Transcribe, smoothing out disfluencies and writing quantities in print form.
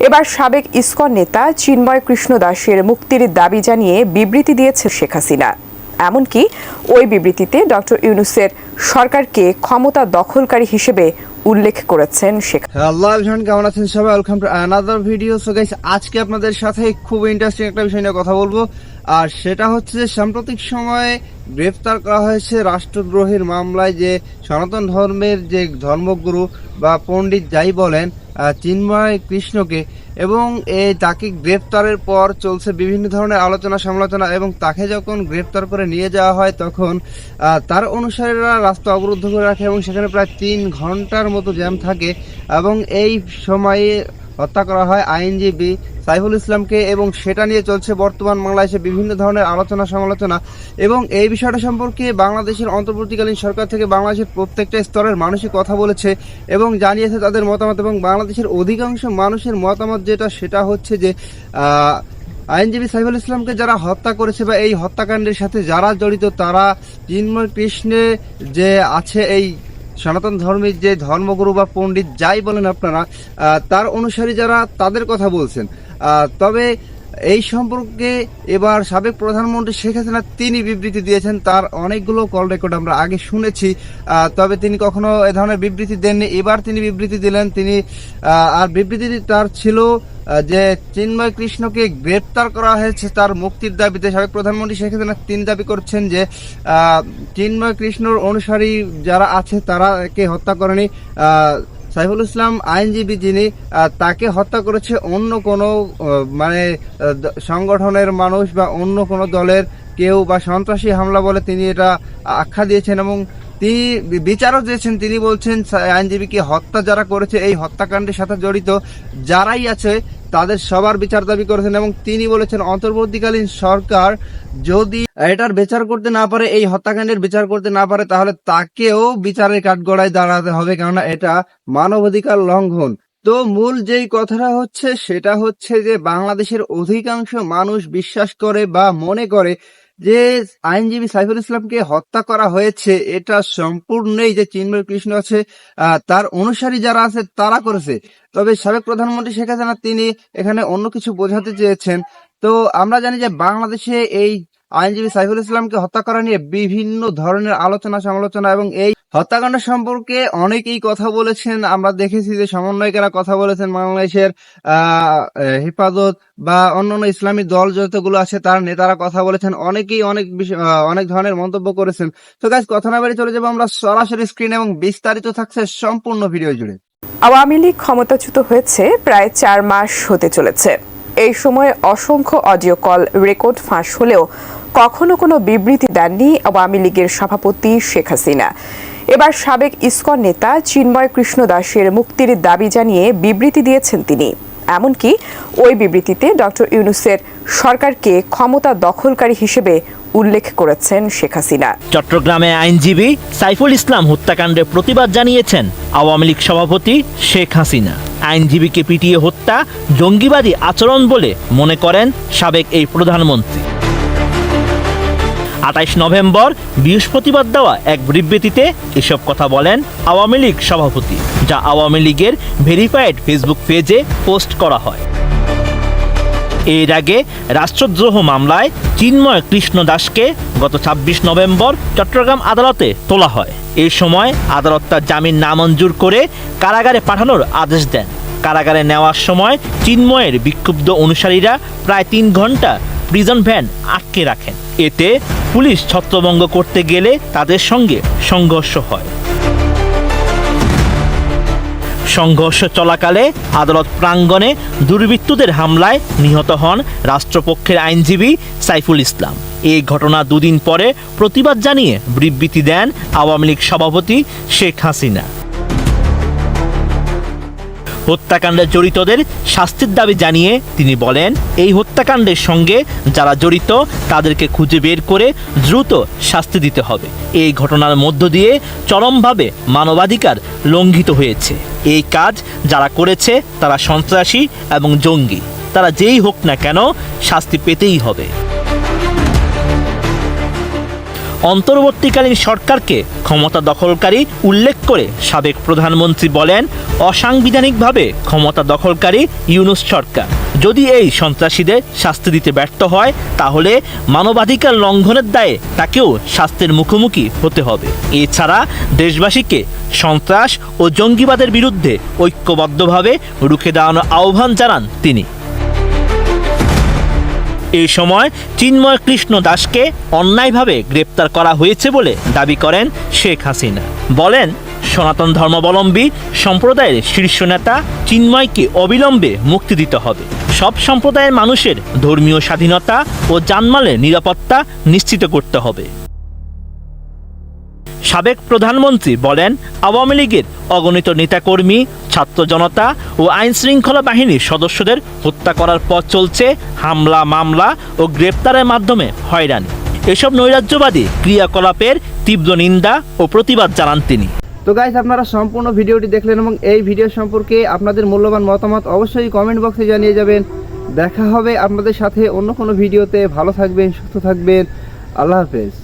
এবার সাবেক ইসকন নেতা চিন্ময় কৃষ্ণ দাসের মুক্তির দাবি জানিয়ে বিবৃতি দিয়েছে শেখ হাসিনা। এমনকি ওই বিবৃতিতে ডক্টর ইউনূসের সরকারকে ক্ষমতা দখলকারী হিসেবে উল্লেখ করেছেন শেখ। আল্লাহ কেমন আছেন সবাই? Welcome to another video. So guys, আজকে আপনাদের সাথে খুব ইন্টারেস্টিং একটা বিষয় নিয়ে কথা বলবো, আর সেটা হচ্ছে যে সাম্প্রতিক সময়ে গ্রেফতার করা হয়েছে রাষ্ট্রদ্রোহের মামলায় যে সনাতন ধর্মের যে ধর্মগুরু বা পণ্ডিত যাই বলেন চিন্ময় কৃষ্ণকে, এবং তাকে গ্রেফতারের পর চলছে বিভিন্ন ধরনের আলোচনা সমালোচনা, এবং তাকে যখন গ্রেফতার করে নিয়ে যাওয়া হয় তখন তার অনুসারীরা রাস্তা অবরুদ্ধ করে রাখে এবং সেখানে প্রায় 3 ঘন্টার মতো জ্যাম থাকে, এবং এই সময়ে হত্যা করা হয় আইনজীবী সাইফুল ইসলামকে, এবং সেটা নিয়ে চলছে বর্তমান বাংলাদেশে বিভিন্ন ধরনের আলোচনা সমালোচনা। এবং এই বিষয়টা সম্পর্কে বাংলাদেশের অন্তর্বর্তীকালীন সরকার থেকে বাংলাদেশের প্রত্যেকটা স্তরের মানুষই কথা বলেছে এবং জানিয়েছে তাদের মতামত, এবং বাংলাদেশের অধিকাংশ মানুষের মতামত সেটা হচ্ছে যে আইনজীবী সাইফুল ইসলামকে যারা হত্যা করেছে বা এই হত্যাকাণ্ডের সাথে যারা জড়িত, তারা চিন্ময় কৃষ্ণে যে আছে এই সনাতন ধর্মের যে ধর্মগুরু বা পণ্ডিত যাই বলেন আপনারা, তার অনুসারী যারা, তাদের কথা বলছেন। তবে এই সম্পর্কে এবার সাবেক প্রধানমন্ত্রী শেখ হাসিনা তিনি বিবৃতি দিয়েছেন। তার অনেকগুলো কল রেকর্ড আমরা আগে শুনেছি, তবে তিনি কখনো এ ধরনের বিবৃতি দেননি। এবার তিনি বিবৃতি দিলেন। তিনি আর বিবৃতি তার ছিল যে চিন্ময় কৃষ্ণকে গ্রেপ্তার করা হয়েছে তার মুক্তির দাবিতে। সাবেক প্রধানমন্ত্রী শেখ হাসিনা তিনি দাবি করছেন যে চিন্ময় কৃষ্ণর অনুসারী যারা আছে তারাকে হত্যা করেনি সাইফুল ইসলাম আইনজীবী, যিনি তাকে হত্যা করেছে অন্য কোনো সংগঠনের মানুষ বা অন্য কোনো দলের কেউ, বা সন্ত্রাসী হামলা বলে তিনি এটা আখ্যা দিয়েছেন। এবং তিনি বিচারও দিয়েছেন। তিনি বলছেন আইনজীবীকে হত্যা যারা করেছে, এই হত্যাকাণ্ডের সাথে জড়িত যারাই আছে তাদের সবার বিচার দাবি করেছেন, এবং তিনি বলেছেন অন্তর্বর্তীকালীন সরকার যদি এটার বিচার করতে না পারে, এই হত্যাকাণ্ডের বিচার করতে না পারে, তাহলে তাকেও বিচারের কাঠগড়ায় দাঁড়াতে হবে, কেননা এটা মানবাধিকার লঙ্ঘন। তো মূল যেই কথাটা হচ্ছে সেটা হচ্ছে যে বাংলাদেশের অধিকাংশ মানুষ বিশ্বাস করে বা মনে করে যে আইনজীবী সাইফুল ইসলামকে হত্যা করা হয়েছে এটা সম্পূর্ণই যে চিন্ময় কৃষ্ণ আছে তার অনুসারী যারা আছে তারা করেছে। তবে সাবেক প্রধানমন্ত্রী শেখ হাসিনা তিনি এখানে অন্য কিছু বোঝাতে চেয়েছেন। তো আমরা জানি যে বাংলাদেশে এই আইনজীবী সাইফুল ইসলামকে হত্যা করা নিয়ে বিভিন্ন ধরনের আলোচনা সমালোচনা, এবং এই হত্যাকাণ্ড সম্পর্কে অনেকেই কথা বলেছেন। আমরা দেখেছি যে সমন্বয়কেরা কথা বলেছেন, বাংলাদেশের হেফাজত বা অন্যান্য ইসলামী দল যতগুলো আছে তার নেতারা কথা বলেছেন, অনেকেই অনেক ধরনের মন্তব্য করেছেন। তো গাইস, কথা না বাড়িয়ে চলে যাবো আমরা সরাসরি স্ক্রিন, এবং বিস্তারিত থাকছে সম্পূর্ণ ভিডিও জুড়ে। আওয়ামী লীগ ক্ষমতাচ্যুত হয়েছে প্রায় 4 মাস হতে চলেছে। এই সময় অসংখ্য অডিও কল রেকর্ড ফাঁস হলেও কখনো কোনো বিবৃতি দেননি আওয়ামী লীগের সভাপতি শেখ হাসিনা। এবার সাবেক ইসকন নেতা চিন্ময় কৃষ্ণ দাসের মুক্তির দাবি জানিয়ে বিবৃতি দিয়েছেন তিনি। এমনকি ওই বিবৃতিতে ডক্টর ইউনূসের সরকারকে ক্ষমতা দখলকারী হিসেবে উল্লেখ করেছেন শেখ হাসিনা। চট্টগ্রামে আইনজীবী সাইফুল ইসলাম হত্যাকাণ্ডে প্রতিবাদ জানিয়েছেন আওয়ামী লীগ সভাপতি শেখ হাসিনা। আইনজীবীকে পিটিয়ে হত্যা জঙ্গিবাদী আচরণ বলে মনে করেন সাবেক এই প্রধানমন্ত্রী। 28 নভেম্বর বৃহস্পতিবার দেওয়া এক বিবৃতিতে এসব কথা বলেন আওয়ামী লীগ সভাপতি, যা আওয়ামী লীগের ভেরিফাইড ফেসবুক পেজে পোস্ট করা হয়। এর আগে রাষ্ট্রদ্রোহ মামলায় চিন্ময় কৃষ্ণ দাসকে গত 26 নভেম্বর চট্টগ্রাম আদালতে তোলা হয়। এই সময় আদালত তার জামিন নামঞ্জুর করে কারাগারে পাঠানোর আদেশ দেন। কারাগারে নেওয়ার সময় চিন্ময়ের বিক্ষুব্ধ অনুসারীরা প্রায় 3 ঘন্টা প্রিজন ভ্যান আটকে রাখেন। এতে পুলিশ ছত্রভঙ্গ করতে গেলে তাদের সঙ্গে সংঘর্ষ হয়। সংঘর্ষ চলাকালে আদালত প্রাঙ্গণে দুর্বৃত্তদের হামলায় নিহত হন রাষ্ট্রপক্ষের আইনজীবী সাইফুল ইসলাম। এই ঘটনা 2 দিন পরে প্রতিবাদ জানিয়ে বিবৃতি দেন আওয়ামী লীগ সভাপতি শেখ হাসিনা। হত্যাকাণ্ডে জড়িতদের শাস্তির দাবি জানিয়ে তিনি বলেন, এই হত্যাকাণ্ডের সঙ্গে যারা জড়িত তাদেরকে খুঁজে বের করে দ্রুত শাস্তি দিতে হবে। এই ঘটনার মধ্য দিয়ে চরমভাবে মানবাধিকার লঙ্ঘিত হয়েছে। এই কাজ যারা করেছে তারা সন্ত্রাসী এবং জঙ্গি। তারা যেই হোক না কেন শাস্তি পেতেই হবে। অন্তর্বর্তীকালীন সরকারকে ক্ষমতা দখলকারী উল্লেখ করে সাবেক প্রধানমন্ত্রী বলেন, অসাংবিধানিকভাবে ক্ষমতা দখলকারী ইউনূস সরকার যদি এই সন্ত্রাসীদের শাস্তি দিতে ব্যর্থ হয় তাহলে মানবাধিকার লঙ্ঘনের দায়ে তাকেও শাস্তির মুখোমুখি হতে হবে। এছাড়া দেশবাসীকে সন্ত্রাস ও জঙ্গিবাদের বিরুদ্ধে ঐক্যবদ্ধভাবে রুখে দাঁড়ানোর আহ্বান জানান তিনি। এই সময় চিন্ময় কৃষ্ণ দাসকে অন্যায়ভাবে গ্রেপ্তার করা হয়েছে বলে দাবি করেন শেখ হাসিনা। বলেন, সনাতন ধর্মাবলম্বী সম্প্রদায়ের শীর্ষ নেতা চিন্ময়কে অবিলম্বে মুক্তি দিতে হবে। সব সম্প্রদায়ের মানুষের ধর্মীয় স্বাধীনতা ও জানমালের নিরাপত্তা নিশ্চিত করতে হবে। সাবেক প্রধানমন্ত্রী বলেন, আওয়ামী লীগের অগণিত নেতাকর্মী, ছাত্র জনতা ও আইনশৃঙ্খলা বাহিনীর সদস্যদের হত্যা করার পথ চলছে হামলা, মামলা ও গ্রেপ্তারের মাধ্যমে হয়রানি। এসব নৈরাজ্যবাদী ক্রিয়াকলাপের তীব্র নিন্দা ও প্রতিবাদ জানান তিনি। তো গাইস, আপনারা সম্পূর্ণ ভিডিওটি দেখলেন এবং এই ভিডিও সম্পর্কে আপনাদের মূল্যবান মতামত অবশ্যই কমেন্ট বক্সে জানিয়ে যাবেন। দেখা হবে আপনাদের সাথে অন্য কোনো ভিডিওতে। ভালো থাকবেন, সুস্থ থাকবেন। আল্লাহ হাফেজ।